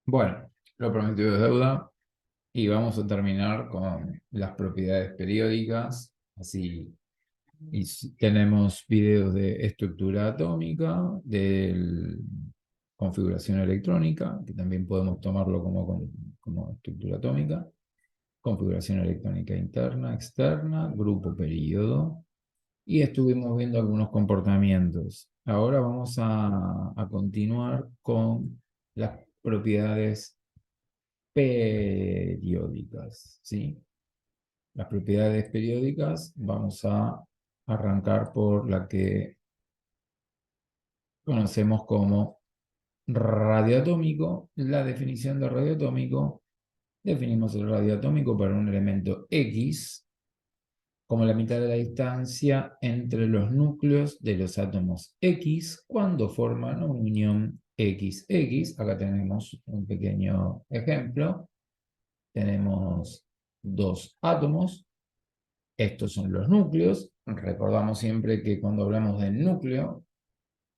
Bueno, lo prometido es deuda y vamos a terminar con las propiedades periódicas. Así, tenemos videos de estructura atómica, de configuración electrónica, que también podemos tomarlo como estructura atómica, configuración electrónica interna, externa, grupo período, y estuvimos viendo algunos comportamientos. Ahora vamos a continuar con las propiedades periódicas, ¿sí? Las propiedades periódicas vamos a arrancar por la que conocemos como radioatómico. La definición de radioatómico: definimos el radioatómico para un elemento X como la mitad de la distancia entre los núcleos de los átomos X cuando forman una unión XX. Acá tenemos un pequeño ejemplo. Tenemos dos átomos. Estos son los núcleos. Recordamos siempre que cuando hablamos del núcleo,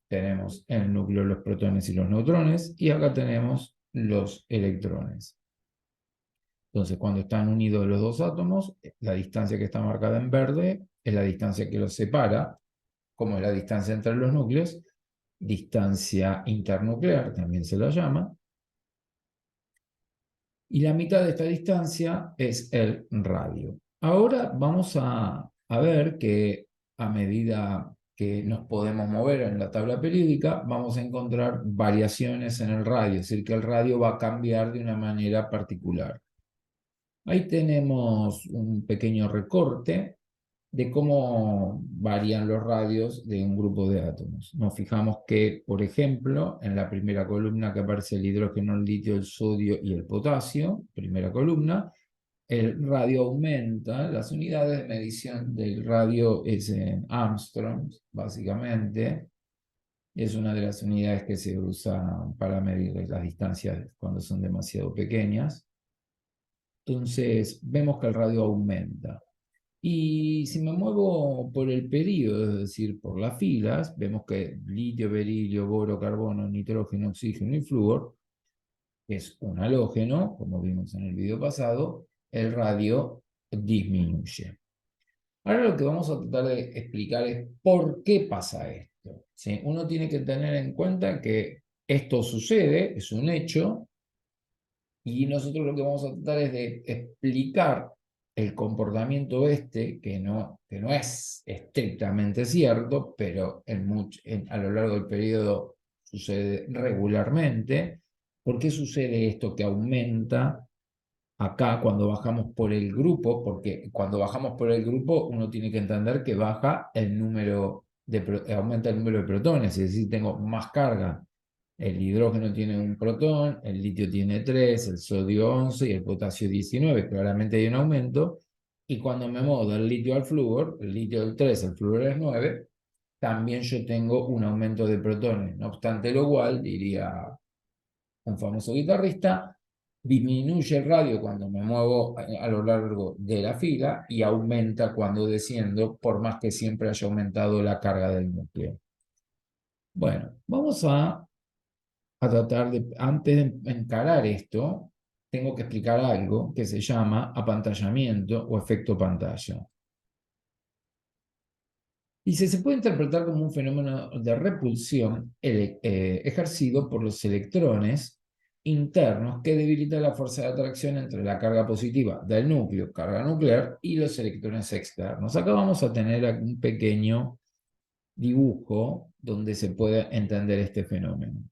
tenemos en el núcleo los protones y los neutrones, y acá tenemos los electrones. Entonces, cuando están unidos los dos átomos, la distancia que está marcada en verde es la distancia que los separa, como es la distancia entre los núcleos, distancia internuclear también se la llama, y la mitad de esta distancia es el radio. Ahora vamos a ver que a medida que nos podemos mover en la tabla periódica, vamos a encontrar variaciones en el radio, es decir, que el radio va a cambiar de una manera particular. Ahí tenemos un pequeño recorte de cómo varían los radios de un grupo de átomos. Nos fijamos que, por ejemplo, en la primera columna que aparece el hidrógeno, el litio, el sodio y el potasio, primera columna, el radio aumenta. Las unidades de medición del radio es en Armstrongs, básicamente. Es una de las unidades que se usa para medir las distancias cuando son demasiado pequeñas. Entonces, vemos que el radio aumenta. Y si me muevo por el periodo, es decir, por las filas, vemos que litio, berilio, boro, carbono, nitrógeno, oxígeno y flúor es un halógeno, como vimos en el video pasado. El radio disminuye. Ahora lo que vamos a tratar de explicar es por qué pasa esto, ¿sí? Uno tiene que tener en cuenta que esto sucede, es un hecho, y nosotros lo que vamos a tratar es de explicar el comportamiento que no es estrictamente cierto, pero a lo largo del periodo sucede regularmente. ¿Por qué sucede esto que aumenta acá cuando bajamos por el grupo? Porque cuando bajamos por el grupo uno tiene que entender que baja el número aumenta el número de protones, es decir, tengo más carga. El hidrógeno tiene un protón, el litio tiene 3, el sodio 11 y el potasio 19. Claramente hay un aumento. Y cuando me muevo del litio al flúor, el litio es 3, el flúor es 9, también yo tengo un aumento de protones. No obstante lo cual, diría un famoso guitarrista, disminuye el radio cuando me muevo a lo largo de la fila y aumenta cuando desciendo, por más que siempre haya aumentado la carga del núcleo. Bueno, vamos a tratar de, antes de encarar esto, tengo que explicar algo que se llama apantallamiento o efecto pantalla. Y se puede interpretar como un fenómeno de repulsión ejercido por los electrones internos que debilita la fuerza de atracción entre la carga positiva del núcleo, carga nuclear, y los electrones externos. Acá vamos a tener un pequeño dibujo donde se puede entender este fenómeno.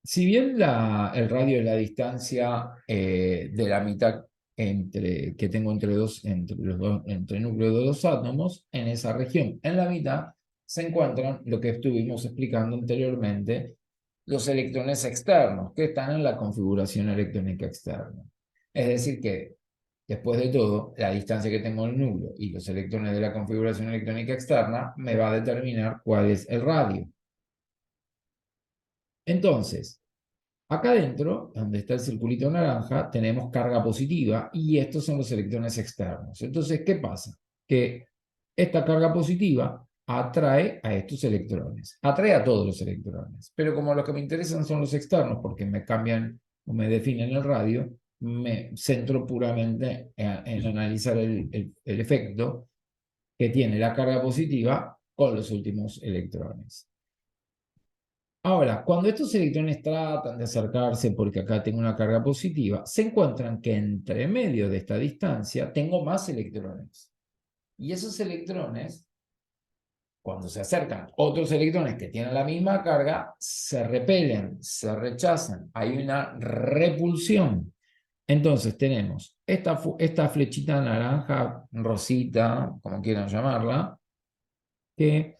Si bien el radio es la distancia de la mitad que tengo entre el núcleo de dos átomos, en esa región, en la mitad, se encuentran lo que estuvimos explicando anteriormente, los electrones externos, que están en la configuración electrónica externa. Es decir, que después de todo, la distancia que tengo en el núcleo y los electrones de la configuración electrónica externa me va a determinar cuál es el radio. Entonces, acá adentro, donde está el circulito naranja, tenemos carga positiva y estos son los electrones externos. Entonces, ¿qué pasa? Que esta carga positiva atrae a estos electrones, atrae a todos los electrones, pero como los que me interesan son los externos porque me cambian o me definen el radio, me centro puramente en analizar el efecto que tiene la carga positiva con los últimos electrones. Ahora, cuando estos electrones tratan de acercarse, porque acá tengo una carga positiva, se encuentran que entre medio de esta distancia tengo más electrones. Y esos electrones, cuando se acercan otros electrones que tienen la misma carga, se repelen, se rechazan. Hay una repulsión. Entonces tenemos esta flechita naranja, rosita, como quieran llamarla, que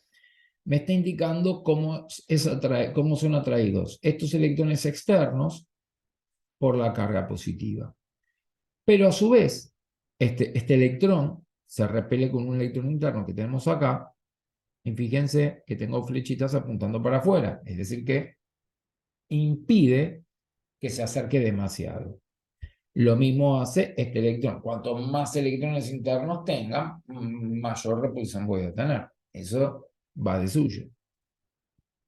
me está indicando cómo son atraídos estos electrones externos por la carga positiva. Pero a su vez, este electrón se repele con un electrón interno que tenemos acá, y fíjense que tengo flechitas apuntando para afuera, es decir, que impide que se acerque demasiado. Lo mismo hace este electrón. Cuanto más electrones internos tengan, mayor repulsión voy a tener. Eso va de suyo.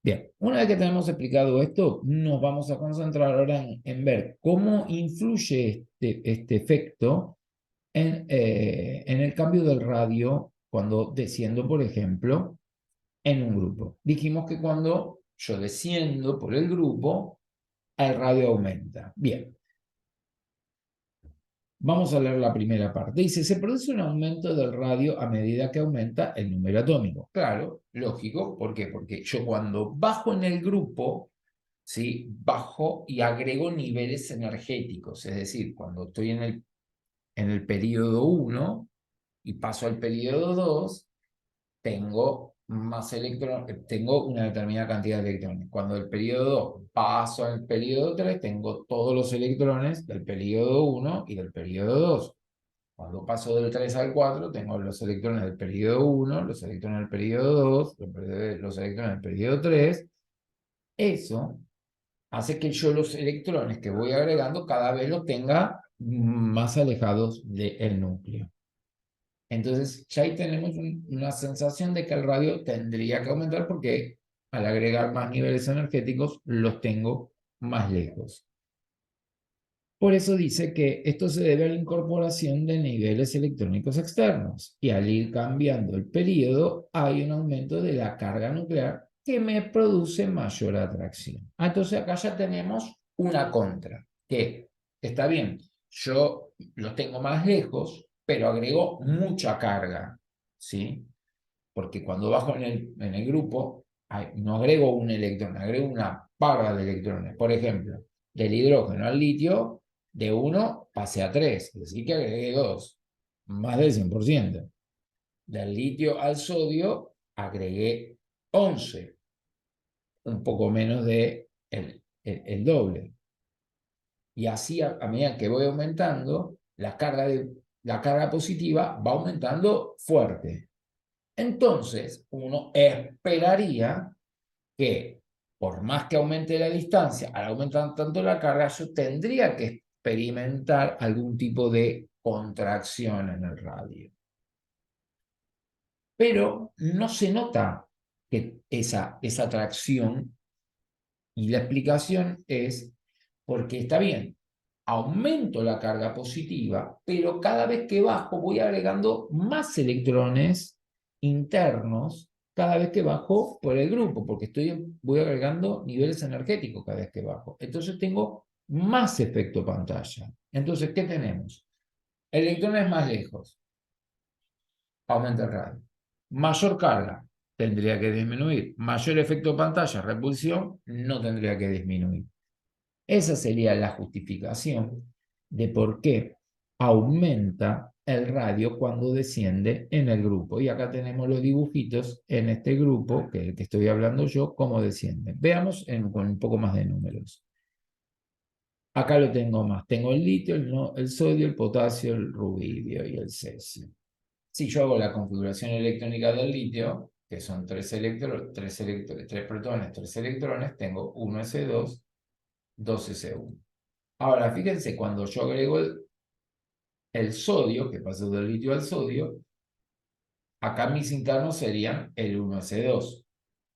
Bien, una vez que tenemos explicado esto, nos vamos a concentrar ahora en ver cómo influye este efecto en el cambio del radio cuando desciendo, por ejemplo, en un grupo. Dijimos que cuando yo desciendo por el grupo, el radio aumenta. Bien, vamos a leer la primera parte. Dice, se produce un aumento del radio a medida que aumenta el número atómico. Claro, lógico. ¿Por qué? Porque yo cuando bajo en el grupo, ¿sí? Bajo y agrego niveles energéticos. Es decir, cuando estoy en el periodo 1 y paso al periodo 2, tengo más electrones, tengo una determinada cantidad de electrones. Cuando el periodo 2 paso al periodo 3, tengo todos los electrones del periodo 1 y del periodo 2. Cuando paso del 3 al 4, tengo los electrones del periodo 1, los electrones del periodo 2, los electrones del periodo 3. Eso hace que yo los electrones que voy agregando cada vez los tenga más alejados del núcleo. Entonces, ya ahí tenemos una sensación de que el radio tendría que aumentar porque al agregar más niveles energéticos los tengo más lejos. Por eso dice que esto se debe a la incorporación de niveles electrónicos externos y al ir cambiando el periodo hay un aumento de la carga nuclear que me produce mayor atracción. Entonces acá ya tenemos una contra, que está bien, yo los tengo más lejos, pero agrego mucha carga, ¿sí? Porque cuando bajo en el grupo, no agrego un electrón, agrego una parva de electrones. Por ejemplo, del hidrógeno al litio, de 1 pasé a 3, es decir, que agregué 2, más del 100%. Del litio al sodio, agregué 11, un poco menos de el doble. Y así, a medida que voy aumentando, la carga positiva va aumentando fuerte. Entonces, uno esperaría que, por más que aumente la distancia, al aumentar tanto la carga, yo tendría que experimentar algún tipo de contracción en el radio. Pero no se nota que esa atracción, y la explicación es porque está bien, aumento la carga positiva, pero cada vez que bajo voy agregando más electrones internos cada vez que bajo por el grupo, porque voy agregando niveles energéticos cada vez que bajo. Entonces tengo más efecto pantalla. Entonces, ¿qué tenemos? Electrones más lejos, aumenta el radio. Mayor carga, tendría que disminuir. Mayor efecto pantalla, repulsión, no tendría que disminuir. Esa sería la justificación de por qué aumenta el radio cuando desciende en el grupo. Y acá tenemos los dibujitos en este grupo, que estoy hablando yo, cómo desciende. Veamos con un poco más de números. Acá lo tengo más. Tengo el litio, el sodio, el potasio, el rubidio y el cesio. Si yo hago la configuración electrónica del litio, que son tres protones, 3 electrones, tengo 1s2, 2s1. Ahora, fíjense, cuando yo agrego el sodio, que pasó del litio al sodio, Acá mis internos serían el 1s2.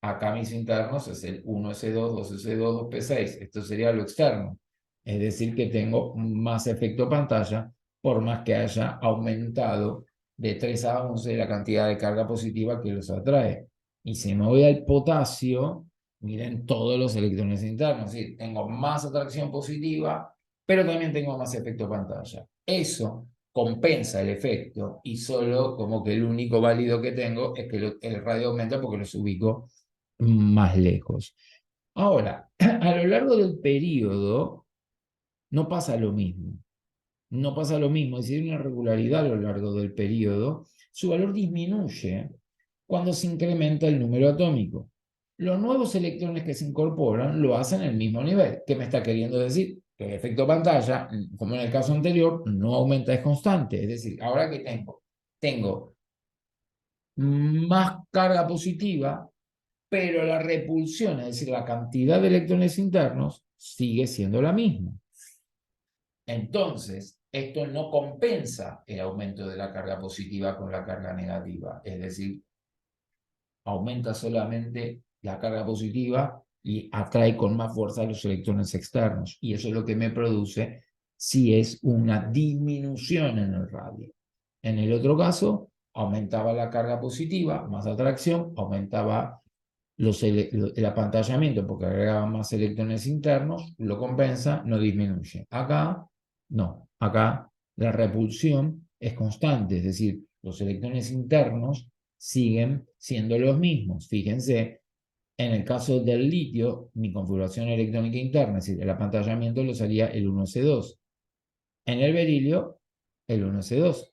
Acá mis internos es el 1s2, 2s2, 2p6. Esto sería lo externo. Es decir, que tengo más efecto pantalla, por más que haya aumentado de 3 a 11 la cantidad de carga positiva que los atrae. Y si me voy al potasio, miren todos los electrones internos. ¿Sí? Tengo más atracción positiva, pero también tengo más efecto pantalla. Eso compensa el efecto y solo como que el único válido que tengo es que el radio aumenta porque los ubico más lejos. Ahora, a lo largo del periodo no pasa lo mismo. No pasa lo mismo, si hay una regularidad a lo largo del periodo, su valor disminuye cuando se incrementa el número atómico. Los nuevos electrones que se incorporan lo hacen al mismo nivel. ¿Qué me está queriendo decir? Que el efecto pantalla, como en el caso anterior, no aumenta, es constante. Es decir, ahora que tengo más carga positiva, pero la repulsión, es decir, la cantidad de electrones internos, sigue siendo la misma. Entonces, esto no compensa el aumento de la carga positiva con la carga negativa, es decir, aumenta solamente la carga positiva y atrae con más fuerza los electrones externos. Y eso es lo que me produce si es una disminución en el radio. En el otro caso, aumentaba la carga positiva, más atracción, aumentaba el apantallamiento porque agregaba más electrones internos, lo compensa, no disminuye. Acá, no. Acá la repulsión es constante, es decir, los electrones internos siguen siendo los mismos. Fíjense, en el caso del litio, mi configuración electrónica interna, es decir, el apantallamiento lo sería el 1s2. En el berilio, el 1s2.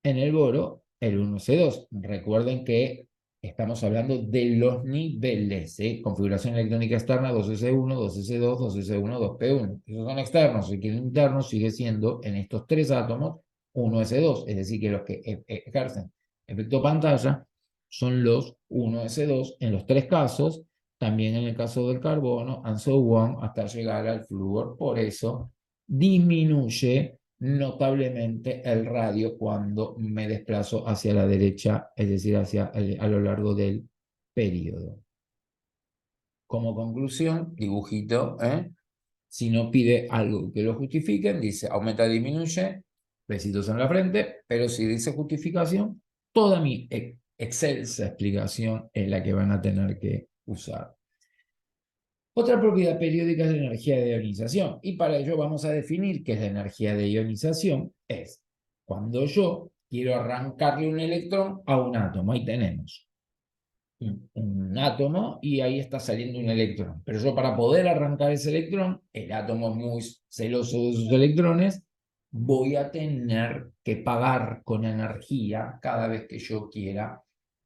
En el boro, el 1s2. Recuerden que estamos hablando de los niveles, ¿eh? Configuración electrónica externa 2s1, 2s2, 2s1, 2p1. Esos son externos, y que el interno sigue siendo en estos tres átomos 1s2, es decir, que los que ejercen efecto pantalla son los 1s2 en los tres casos, también en el caso del carbono, and so on, hasta llegar al flúor. Por eso disminuye notablemente el radio cuando me desplazo hacia la derecha, es decir, a lo largo del periodo. Como conclusión, dibujito, si no pide algo que lo justifiquen, dice aumenta, disminuye, besitos en la frente, pero si dice justificación, toda mi excelsa explicación es la que van a tener que usar. Otra propiedad periódica es la energía de ionización, y para ello vamos a definir qué es la energía de ionización. Es cuando yo quiero arrancarle un electrón a un átomo. Ahí tenemos un átomo y ahí está saliendo un electrón. Pero yo, para poder arrancar ese electrón, el átomo es muy celoso de sus electrones, voy a tener que pagar con energía cada vez que yo quiera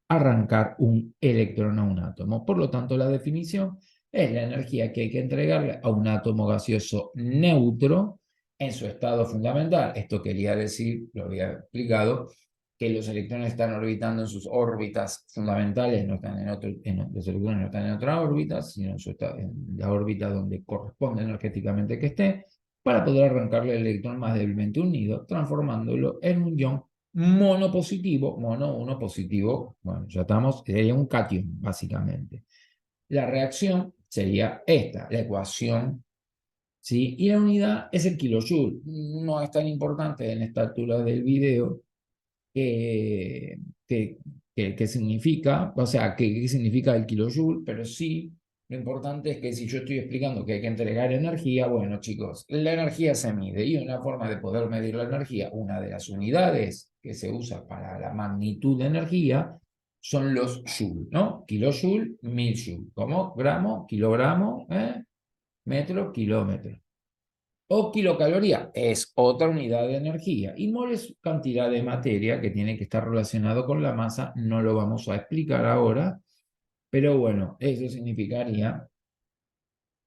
arrancar un electrón a un átomo. Por lo tanto, la definición es la energía que hay que entregarle a un átomo gaseoso neutro en su estado fundamental. Esto quería decir, lo había explicado, que los electrones están orbitando en sus órbitas fundamentales, no están los electrones no están en otra órbita, sino en la órbita donde corresponde energéticamente que esté, para poder arrancarle el electrón más débilmente unido, transformándolo en un ion monopositivo, mono, uno positivo, bueno, ya estamos, sería un cation, básicamente. La reacción sería esta, la ecuación, ¿sí? Y la unidad es el kilojoule. No es tan importante en esta altura del video que, que, que significa, o sea, qué significa el kilojoule, pero sí, lo importante es que si yo estoy explicando que hay que entregar energía, bueno, chicos, la energía se mide, y una forma de poder medir la energía, una de las unidades que se usa para la magnitud de energía, son los joule, ¿no? Kilojoule, 1000 joule, como gramo, kilogramo, metro, kilómetro. O kilocaloría es otra unidad de energía. Y mol es cantidad de materia que tiene que estar relacionado con la masa. No lo vamos a explicar ahora, pero bueno, eso significaría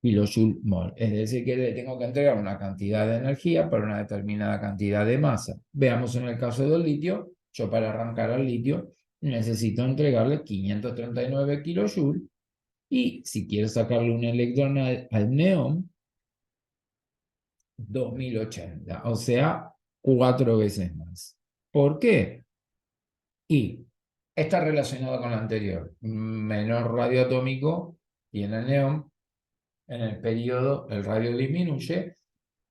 kilojoule mol. Es decir, que le tengo que entregar una cantidad de energía para una determinada cantidad de masa. Veamos en el caso del litio. Yo, para arrancar al litio, necesito entregarle 539 kilojoule. Y si quiero sacarle un electrón al neón, 2080, o sea, 4 veces más. ¿Por qué? Y está relacionado con lo anterior. Menor radio atómico tiene el neón. En el periodo, el radio disminuye.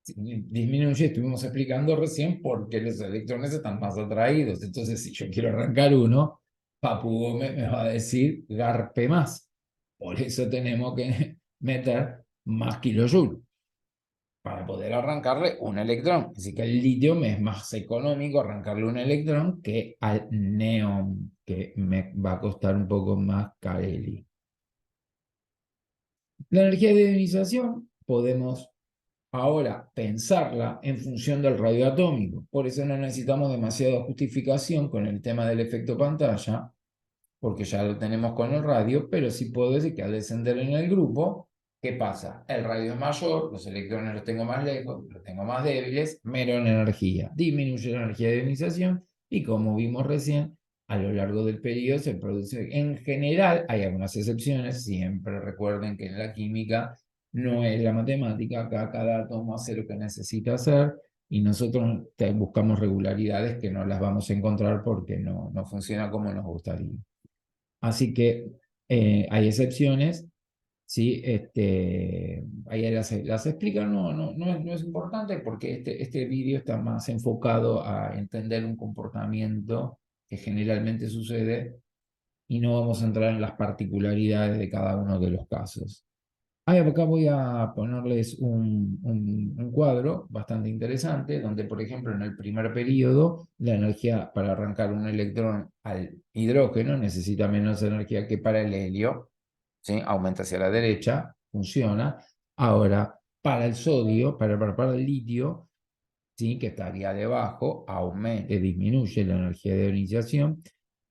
Disminuye, estuvimos explicando recién por qué los electrones están más atraídos. Entonces, si yo quiero arrancar uno, Papu Gómez me va a decir garpe más. Por eso tenemos que meter más kilojoules para poder arrancarle un electrón. Así que al litio me es más económico arrancarle un electrón que al neón, que me va a costar un poco más careli. La energía de ionización podemos ahora pensarla en función del radio atómico. Por eso no necesitamos demasiada justificación con el tema del efecto pantalla, porque ya lo tenemos con el radio, pero sí puedo decir que al descender en el grupo, ¿qué pasa? El radio es mayor, los electrones los tengo más lejos, los tengo más débiles, menor energía. Disminuye la energía de ionización y como vimos recién, a lo largo del periodo se produce, en general, hay algunas excepciones, siempre recuerden que en la química no es la matemática, acá cada átomo hace lo que necesita hacer y nosotros buscamos regularidades que no las vamos a encontrar porque no funciona como nos gustaría. Así que hay excepciones, ¿sí? Ahí las explican, no es importante porque este vídeo está más enfocado a entender un comportamiento que generalmente sucede y no vamos a entrar en las particularidades de cada uno de los casos. Acá voy a ponerles un cuadro bastante interesante, donde, por ejemplo, en el primer periodo, la energía para arrancar un electrón al hidrógeno necesita menos energía que para el helio, ¿sí? Aumenta hacia la derecha, funciona. Ahora, para el sodio, para el litio, ¿sí? Que estaría debajo, disminuye la energía de ionización.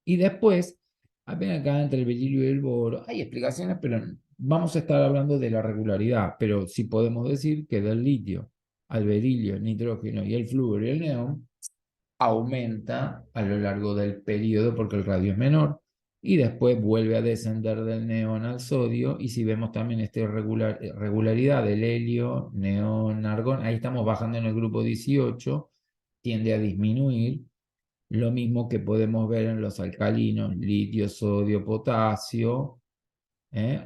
Y después, apenas acá entre el berilio y el boro, hay explicaciones, pero vamos a estar hablando de la regularidad. Pero sí podemos decir que del litio al berilio, el nitrógeno y el flúor y el neón, aumenta a lo largo del periodo porque el radio es menor. Y después vuelve a descender del neón al sodio. Y si vemos también esta regularidad del helio, neón, argón, ahí estamos bajando en el grupo 18, tiende a disminuir. Lo mismo que podemos ver en los alcalinos, litio, sodio, potasio,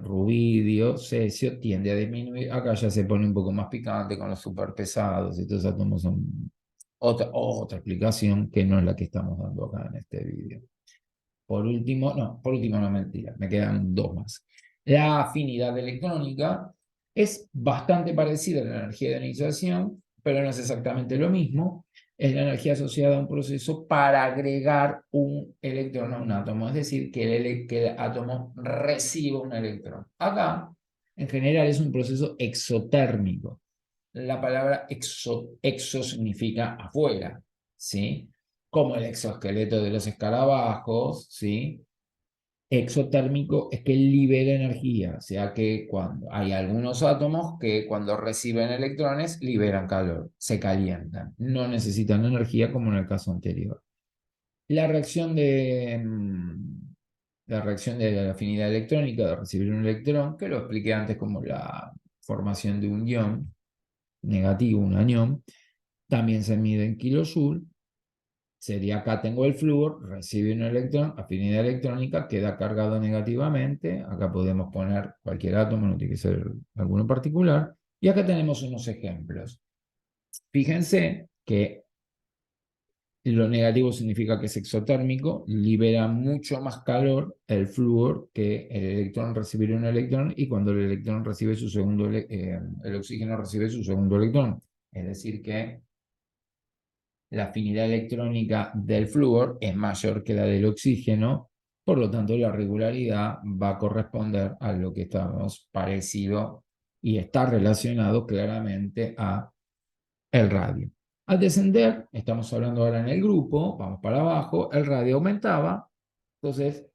rubidio, cesio, tiende a disminuir. Acá ya se pone un poco más picante con los superpesados. Estos átomos son otra explicación que no es la que estamos dando acá en este vídeo. Por último no, mentira, me quedan dos más. La afinidad electrónica es bastante parecida a la energía de ionización, pero no es exactamente lo mismo. Es la energía asociada a un proceso para agregar un electrón a un átomo, es decir, que el átomo reciba un electrón. Acá, en general, es un proceso exotérmico. La palabra exo significa afuera, ¿sí? Como el exoesqueleto de los escarabajos, ¿sí? Exotérmico es que libera energía, o sea que cuando hay algunos átomos que cuando reciben electrones liberan calor, se calientan, no necesitan energía como en el caso anterior. La reacción de la afinidad electrónica de recibir un electrón, que lo expliqué antes como la formación de un ion negativo, un anión, también se mide en kilojoule. Sería acá tengo el flúor, recibe un electrón, afinidad electrónica, queda cargado negativamente. Acá podemos poner cualquier átomo, no tiene que ser alguno particular. Y acá tenemos unos ejemplos. Fíjense que lo negativo significa que es exotérmico, libera mucho más calor el flúor que el electrón recibir un electrón y cuando el electrón recibe su segundo, el oxígeno recibe su segundo electrón. Es decir que la afinidad electrónica del flúor es mayor que la del oxígeno, por lo tanto la regularidad va a corresponder a lo que estamos parecido y está relacionado claramente a el radio. Al descender, estamos hablando ahora en el grupo, vamos para abajo, el radio aumentaba, entonces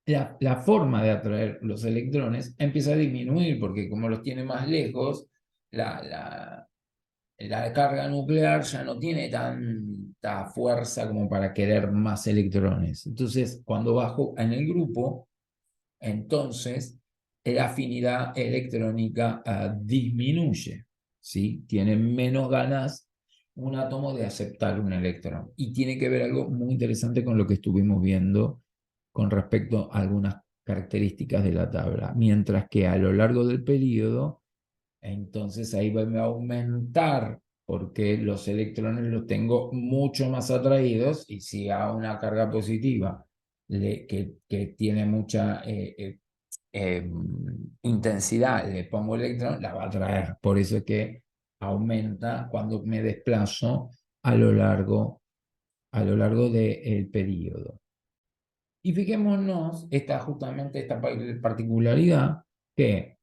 la forma de atraer los electrones empieza a disminuir porque como los tiene más lejos, la carga nuclear ya no tiene tanta fuerza como para querer más electrones. Entonces, cuando bajo en el grupo, entonces la afinidad electrónica disminuye, ¿sí? Tiene menos ganas un átomo de aceptar un electrón. Y tiene que ver algo muy interesante con lo que estuvimos viendo con respecto a algunas características de la tabla. Mientras que a lo largo del periodo, entonces ahí va a aumentar porque los electrones los tengo mucho más atraídos y si a una carga positiva que tiene mucha eh, intensidad le pongo electrón, la va a atraer. Por eso es que aumenta cuando me desplazo a lo largo del periodo. Y fijémonos justamente esta particularidad que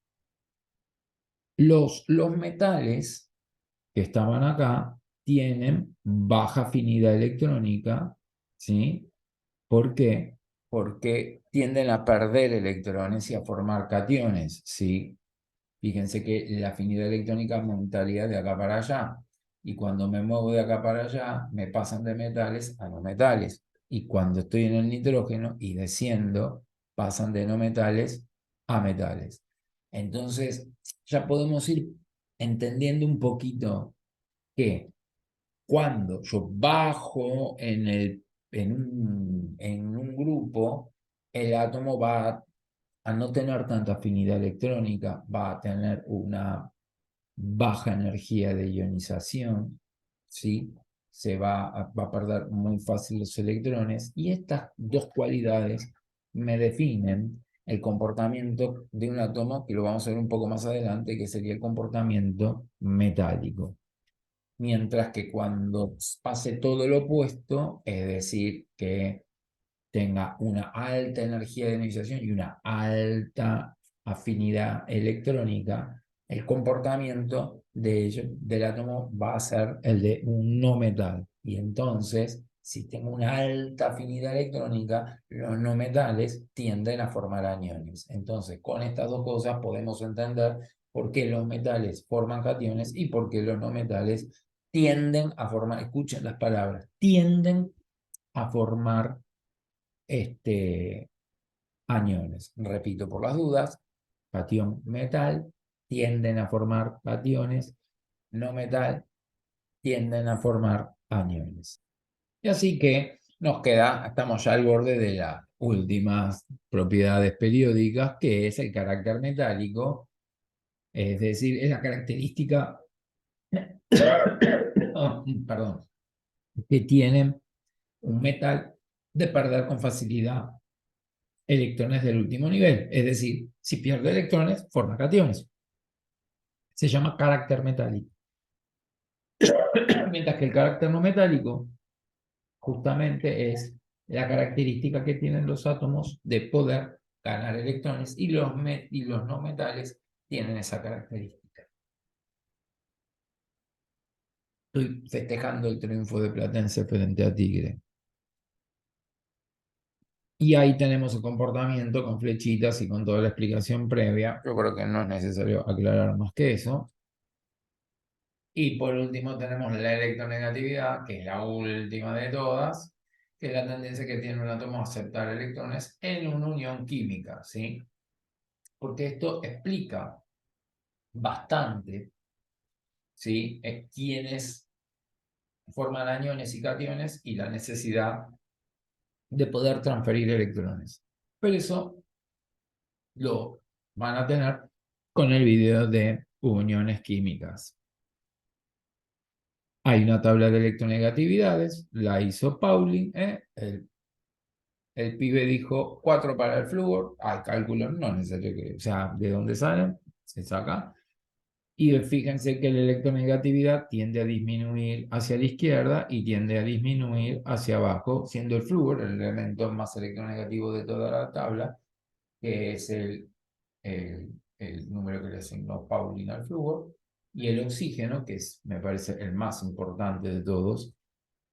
los metales que estaban acá tienen baja afinidad electrónica, ¿sí? ¿Por qué? Porque tienden a perder electrones y a formar cationes, ¿sí? Fíjense que la afinidad electrónica aumentaría de acá para allá. Y cuando me muevo de acá para allá, me pasan de metales a no metales. Y cuando estoy en el nitrógeno y desciendo, pasan de no metales a metales. Entonces, ya podemos ir entendiendo un poquito que cuando yo bajo en un grupo, el átomo va a no tener tanta afinidad electrónica, va a tener una baja energía de ionización, ¿sí? Va a perder muy fácil los electrones y estas dos cualidades me definen el comportamiento de un átomo, que lo vamos a ver un poco más adelante, que sería el comportamiento metálico. Mientras que cuando pase todo lo opuesto, es decir, que tenga una alta energía de ionización y una alta afinidad electrónica, el comportamiento del átomo va a ser el de un no metal. Y entonces, si tengo una alta afinidad electrónica, los no metales tienden a formar aniones. Entonces, con estas dos cosas podemos entender por qué los metales forman cationes y por qué los no metales tienden a formar, escuchen las palabras, tienden a formar aniones. Repito por las dudas, catión metal tienden a formar cationes, no metal tienden a formar aniones. Y así que nos queda, estamos ya al borde de las últimas propiedades periódicas, que es el carácter metálico, es decir, es la característica, perdón, que tiene un metal de perder con facilidad electrones del último nivel. Es decir, si pierde electrones, forma cationes. Se llama carácter metálico. Mientras que el carácter no metálico justamente es la característica que tienen los átomos de poder ganar electrones y los no metales tienen esa característica. Estoy festejando el triunfo de Platense frente a Tigre. Y ahí tenemos el comportamiento con flechitas y con toda la explicación previa. Yo creo que no es necesario aclarar más que eso. Y por último tenemos la electronegatividad, que es la última de todas, que es la tendencia que tiene un átomo a aceptar electrones en una unión química, ¿sí? Porque esto explica bastante, ¿sí? Quiénes forman aniones y cationes y la necesidad de poder transferir electrones. Pero eso lo van a tener con el video de uniones químicas. Hay una tabla de electronegatividades, la hizo Pauling, el pibe dijo 4 para el flúor, hay cálculos, no es necesario que, o sea, ¿de dónde salen? Se saca. Y fíjense que la electronegatividad tiende a disminuir hacia la izquierda y tiende a disminuir hacia abajo, siendo el flúor el elemento más electronegativo de toda la tabla, que es el número que le asignó Pauling al flúor, y el oxígeno, que es, me parece, el más importante de todos,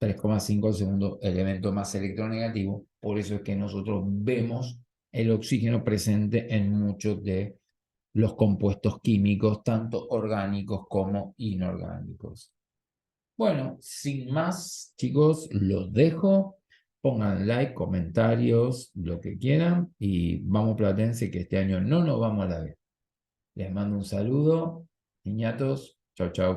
3,5 el segundo elemento más electronegativo. Por eso es que nosotros vemos el oxígeno presente en muchos de los compuestos químicos, tanto orgánicos como inorgánicos. Bueno, sin más, chicos, los dejo. Pongan like, comentarios, lo que quieran. Y vamos, Platense, que este año no nos vamos a la vez. Les mando un saludo, niñatos. Chau, chau.